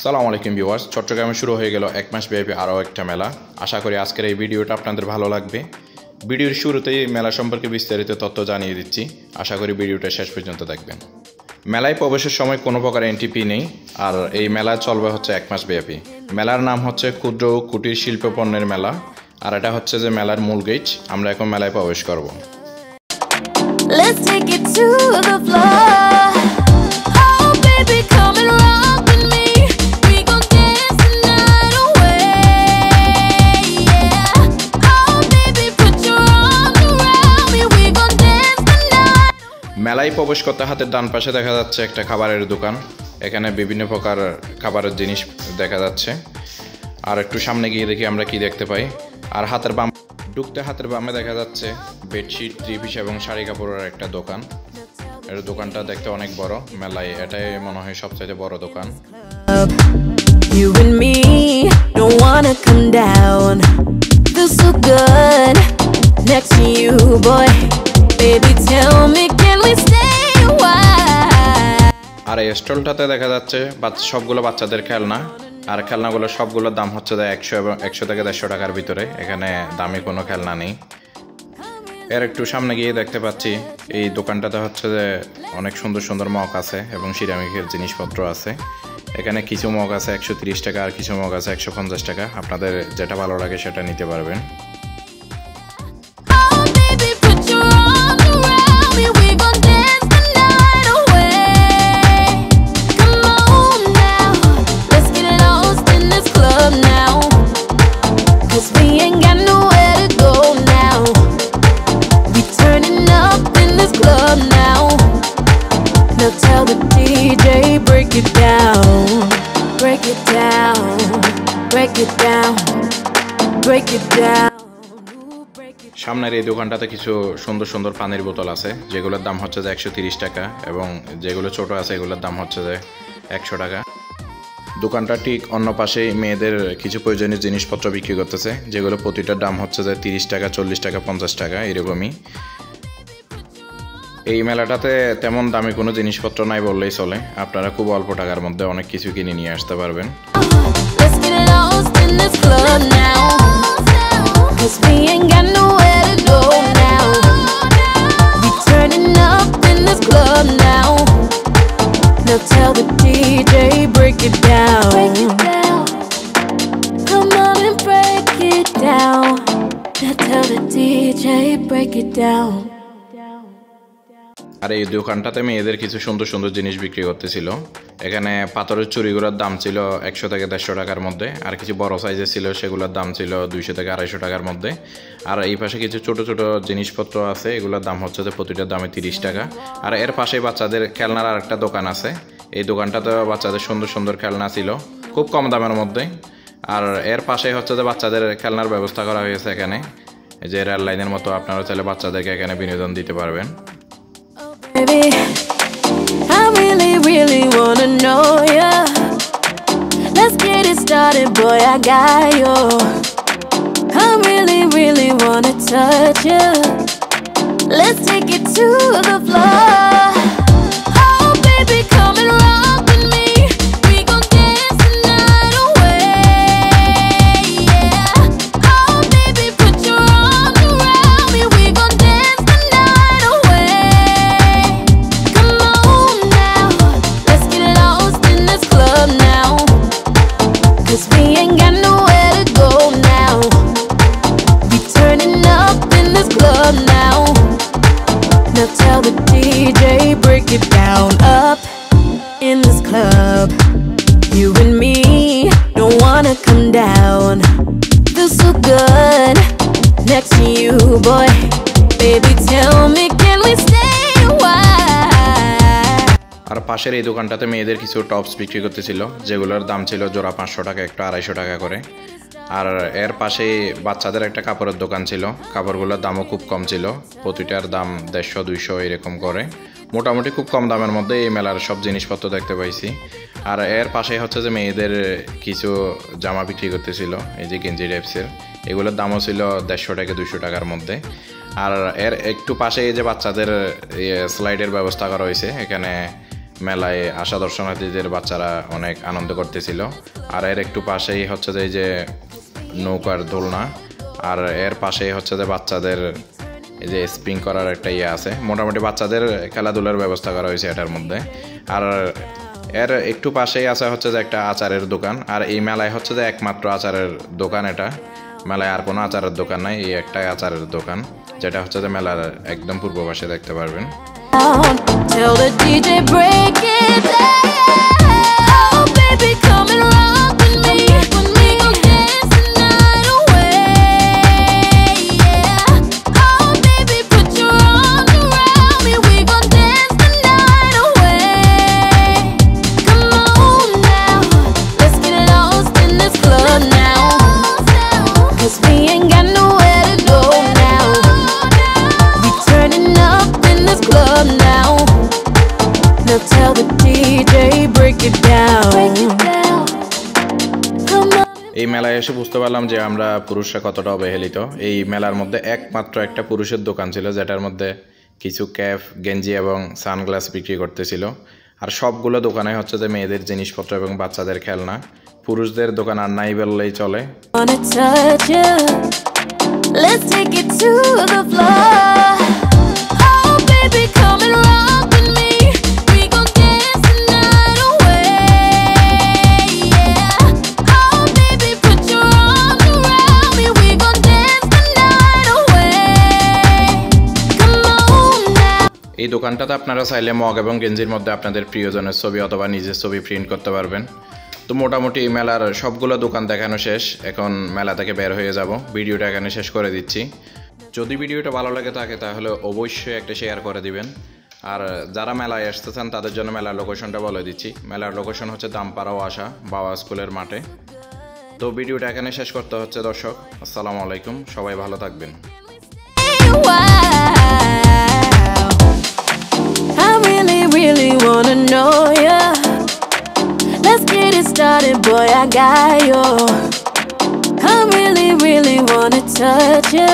সালামু আলাইকুম ভিউয়ার্স, চট্টগ্রামে শুরু হয়ে গেল এক মাস ব্যাপী আরও একটা মেলা। আশা করি আজকের এই ভিডিওটা আপনাদের ভালো লাগবে। ভিডিওর শুরুতেই মেলা সম্পর্কে বিস্তারিত তথ্য জানিয়ে দিচ্ছি, আশা করি ভিডিওটা শেষ পর্যন্ত দেখবেন। মেলায় প্রবেশের সময় কোনো প্রকার এন্ট্রি ফি নেই, আর এই মেলা চলবে হচ্ছে এক মাস ব্যাপী। মেলার নাম হচ্ছে ক্ষুদ্র ও কুটির শিল্প পণ্যের মেলা, আর এটা হচ্ছে যে মেলার মূল গেট। আমরা এখন মেলায় প্রবেশ করব। Let's take it to the floor. Oh baby, come and rock with me. We gon' dance the night away. Yeah. Oh baby, put your arms around me. We gon' dance the night. মেলায় প্রবেশ করতে হাতের ডান পাশে দেখা যাচ্ছে একটা খাবারের দোকান। এখানে বিভিন্ন প্রকার খাবারের জিনিস দেখা যাচ্ছে। আর একটু সামনে গিয়ে দেখি আমরা কি দেখতে পাই। আর হাতের বামে দেখা যাচ্ছে বেডশিট, থ্রি পিস এবং শাড়ি কাপড়ের একটা দোকান। এর দোকানটা দেখতে অনেক বড়। মেলায় এটাই মনে হয় সবচেয়ে বড় দোকান। You and me don't wanna come down. Feels so good next to you, boy. Baby, tell me, can we stay a while? আর এই স্টলটাতে দেখা যাচ্ছে সবগুলো বাচ্চাদের খেলনা। আর খেলনাগুলো সবগুলোর দাম হচ্ছে 100 থেকে 150 টাকার ভিতরে। এখানে দামি কোনো খেলনা নেই। এর একটু সামনে গিয়ে দেখতে পাচ্ছি এই দোকানটাতে হচ্ছে যে অনেক সুন্দর সুন্দর মগ আছে এবং সিরামিকের জিনিসপত্র আছে। এখানে কিছু মগ আছে 130 টাকা, আর কিছু মগ আছে 150 টাকা। আপনাদের যেটা ভালো লাগে সেটা নিতে পারবেন। Oh baby, put your arms around me. We gon' dance the night away. Come on now, let's get lost in this club now. 'Cause we ain't got nowhere to go now. We turning up in this club now. Now tell the DJ, break it down. Break it down. Break it down. Break it down. সামনের এই দোকানটাতে কিছু সুন্দর সুন্দর পানির বোতল আছে, যেগুলোর দাম হচ্ছে যে 130 টাকা, এবং যেগুলো ছোট আছে এগুলোর দাম হচ্ছে যে 100 টাকা। দোকানটা ঠিক অন্য পাশেই মেয়েদের কিছু প্রয়োজনীয় জিনিসপত্র বিক্রি করতেছে, যেগুলো প্রতিটার দাম হচ্ছে যে 30 টাকা, 40 টাকা, 50 টাকা এরকমই। এই মেলাটাতে তেমন দামি কোনো জিনিসপত্র নাই বললেই চলে। আপনারা খুব অল্প টাকার মধ্যে অনেক কিছু কিনে নিয়ে আসতে পারবেন। Let's get lost in this club now. 'Cause we ain't got nowhere to go now. We turning up in this club now. Now tell the DJ, break it down. Break it down. Come on and break it down. Now tell the DJ, break it down. আর এই দোকানটাতে মেয়েদের কিছু সুন্দর সুন্দর জিনিস বিক্রি করতেছিল। এখানে পাথরের চুড়িগুলোর দাম ছিল 100 থেকে 150 টাকার মধ্যে, আর কিছু বড় সাইজের ছিল সেগুলোর দাম ছিল 200 থেকে 250 টাকার মধ্যে। আর এই পাশে কিছু ছোট ছোট জিনিসপত্র আছে, এগুলোর দাম হচ্ছে যে প্রতিটার দামে 30 টাকা। আর এর পাশে বাচ্চাদের খেলনার আর একটা দোকান আছে। এই দোকানটাতে বাচ্চাদের সুন্দর সুন্দর খেলনা ছিল খুব কম দামের মধ্যে। আর এর পাশে হচ্ছে যে বাচ্চাদের খেলনার ব্যবস্থা করা হয়েছে এখানে, যে রেল লাইনের মতো। আপনারা চাইলে বাচ্চাদেরকে এখানে বিনোদন দিতে পারবেন। Baby, I really, really wanna know ya. Let's get it started, boy, I got you. I really, really wanna touch ya. Let's take it to the floor. Oh, baby, come and rock with me. We gon' dance the night away. Yeah. Oh, baby, put your arms around me. We gon' dance the night away. Come on now, let's get lost in this club now. 'Cause we ain't got nowhere to go now. We turning up in this club now. Now tell the DJ, break it down. Up in this club, you and me don't wanna come down. Feels so good next to you, boy. Baby, tell me, can we stay a while? আর পাশের এই দোকানটাতে মেয়েদের কিছু tops বিক্রি করতেছিল, যেগুলোর দাম ছিল জোড়া 500 টাকা, একটা 250 টাকা করে। আর এর পাশে বাচ্চাদের একটা কাপড়ের দোকান ছিল, কাপড়গুলোর দামও খুব কম ছিল, প্রতিটার দাম 150-200 এরকম করে। মোটামুটি খুব কম দামের মধ্যে এই মেলার সব জিনিসপত্র দেখতে পাইছি। আর এর পাশে হচ্ছে যে মেয়েদের কিছু জামা বিক্রি করতেছিল, এই যে গেঞ্জি টাইপসের, এগুলোর দামও ছিল 150 থেকে 200 টাকার মধ্যে। আর এর একটু পাশে এই যে বাচ্চাদের স্লাইডের ব্যবস্থা করা হয়েছে, এখানে মেলায় আসা দর্শনার্থীদের বাচ্চারা অনেক আনন্দ করতেছিল। আর এর একটু পাশেই হচ্ছে যে এই যে নৌকার দোলনা, আর এর পাশেই হচ্ছে যে বাচ্চাদের এই যে স্প্রিং করার একটা ইয়ে আছে। মোটামুটি বাচ্চাদের খেলাধুলার ব্যবস্থা করা হয়েছে এটার মধ্যে। আর এর একটু পাশেই আছে হচ্ছে যে একটা আচারের দোকান। আর এই মেলায় হচ্ছে যে একমাত্র আচারের দোকান এটা। মেলায় আর কোনো আচারের দোকান নাই, এই একটাই আচারের দোকান, যেটা হচ্ছে যে মেলার একদম পূর্ব পাশে দেখতে পারবেন। Tell the DJ break it down. Oh baby, come and rock with me. We gon' dance the night away. Yeah. Oh baby, put your arms around me. We gon' dance the night away. Come on now, let's get lost in this club now. 'Cause we ain't got nowhere to go now. We turning up in this club now. Now tell the DJ break it down. Come on. এই মেলায় এসে বুঝতে পারলাম যে আমরা পুরুষরা কতটা অবহেলিত। এই মেলার মধ্যে একমাত্র একটা পুরুষের দোকান ছিল, যেটার মধ্যে কিছু ক্যাপ, গেঞ্জি এবং সানগ্লাস বিক্রি করতেছিল। আর সবগুলো দোকানে হচ্ছে যে মেয়েদের জিনিসপত্র এবং বাচ্চাদের খেলনা। পুরুষদের দোকান আর নাই বললেই চলে। Wanna touch you? Let's take it to the floor. Oh baby, come and rock with me. We gon' dance the night away. Yeah. Oh baby, put your arms around me. We gon' dance the night away. Come on now. এই দোকানটাতে আপনারা চাইলে mug এবং গেঞ্জির মধ্যে আপনাদের প্রিয়জনের ছবি অথবা নিজের ছবি প্রিন্ট করতে পারবেন। তো মোটামুটি মেলার সবগুলো দোকান দেখানো শেষ। এখন মেলা থেকে বের হয়ে যাব। ভিডিওটা এখানে শেষ করে দিচ্ছি। যদি ভিডিওটা ভালো লাগে থাকে তাহলে অবশ্যই একটা শেয়ার করে দিবেন। আর যারা মেলায় আসতেছেন তাদের জন্য মেলার লোকেশনটা বলে দিচ্ছি। মেলার লোকেশন হচ্ছে দামপাড়া ওয়াসা বাবা স্কুলের মাঠে। তো ভিডিওটা এখানে শেষ করতে হচ্ছে দর্শক। আসসালামু আলাইকুম, সবাই ভালো থাকবেন। I really, really wanna know ya. Let's get it started, boy, I got you. I really, really wanna touch you.